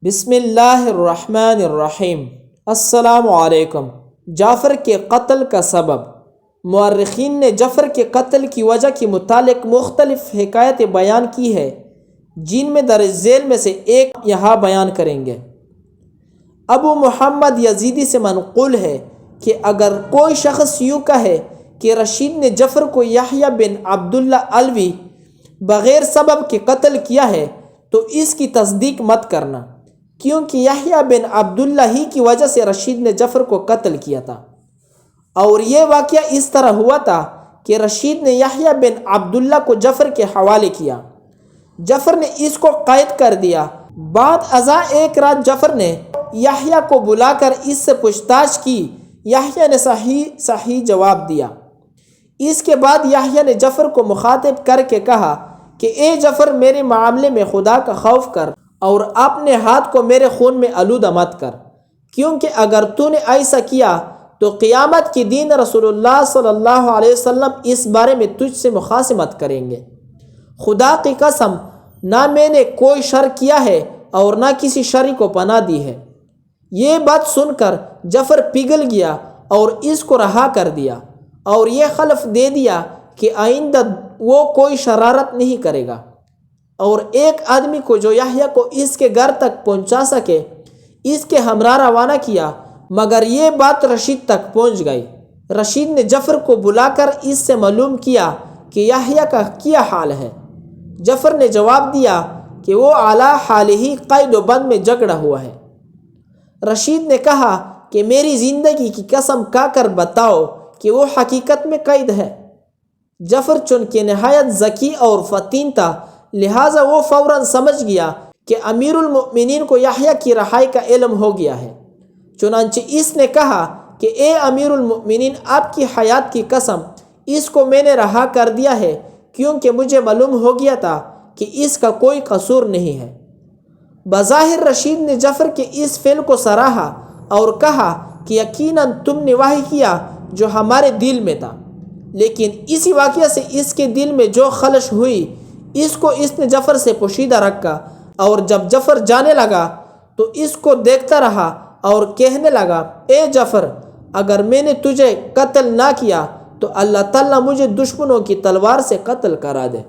بسم اللہ الرحمن الرحیم۔ السلام علیکم۔ جعفر کے قتل کا سبب۔ مورخین نے جعفر کے قتل کی وجہ کے متعلق مختلف حکایتیں بیان کی ہے، جن میں درج ذیل میں سے ایک یہاں بیان کریں گے۔ ابو محمد یزیدی سے منقول ہے کہ اگر کوئی شخص یوں کہے کہ رشید نے جعفر کو یحییٰ بن عبداللہ علوی بغیر سبب کے قتل کیا ہے تو اس کی تصدیق مت کرنا، کیونکہ یحییٰ بن عبداللہ ہی کی وجہ سے رشید نے جعفر کو قتل کیا تھا، اور یہ واقعہ اس طرح ہوا تھا کہ رشید نے یحییٰ بن عبداللہ کو جعفر کے حوالے کیا۔ جعفر نے اس کو قید کر دیا۔ بعد ازاں ایک رات جعفر نے یحییٰ کو بلا کر اس سے پوچھ تاچھ کی۔ یحییٰ نے صحیح جواب دیا۔ اس کے بعد یحییٰ نے جعفر کو مخاطب کر کے کہا کہ اے جعفر، میرے معاملے میں خدا کا خوف کر اور اپنے ہاتھ کو میرے خون میں آلودہ مت کر، کیونکہ اگر تو نے ایسا کیا تو قیامت کے دن رسول اللہ صلی اللہ علیہ وسلم اس بارے میں تجھ سے مخاصمت کریں گے۔ خدا کی قسم، نہ میں نے کوئی شر کیا ہے اور نہ کسی شر کو پناہ دی ہے۔ یہ بات سن کر جعفر پگھل گیا اور اس کو رہا کر دیا، اور یہ حلف دے دیا کہ آئندہ وہ کوئی شرارت نہیں کرے گا، اور ایک آدمی کو جو یحییٰ کو اس کے گھر تک پہنچا سکے اس کے ہمراہ روانہ کیا، مگر یہ بات رشید تک پہنچ گئی۔ رشید نے جعفر کو بلا کر اس سے معلوم کیا کہ یحییٰ کا کیا حال ہے۔ جعفر نے جواب دیا کہ وہ اعلیٰ حالہ قید و بند میں جکڑا ہوا ہے۔ رشید نے کہا کہ میری زندگی کی قسم کھا کر بتاؤ کہ وہ حقیقت میں قید ہے۔ جعفر چونکہ نہایت ذکی اور فطن تھا، لہٰذا وہ فوراً سمجھ گیا کہ امیر المؤمنین کو یحییٰ کی رہائی کا علم ہو گیا ہے۔ چنانچہ اس نے کہا کہ اے امیر المؤمنین، آپ کی حیات کی قسم، اس کو میں نے رہا کر دیا ہے، کیونکہ مجھے معلوم ہو گیا تھا کہ اس کا کوئی قصور نہیں ہے۔ بظاہر رشید نے جعفر کے اس فعل کو سراہا اور کہا کہ یقیناً تم نے وہی کیا جو ہمارے دل میں تھا، لیکن اسی واقعہ سے اس کے دل میں جو خلش ہوئی اس نے جعفر سے پوشیدہ رکھا، اور جب جعفر جانے لگا تو اس کو دیکھتا رہا اور کہنے لگا، اے جعفر، اگر میں نے تجھے قتل نہ کیا تو اللہ تعالیٰ مجھے دشمنوں کی تلوار سے قتل کرا دے۔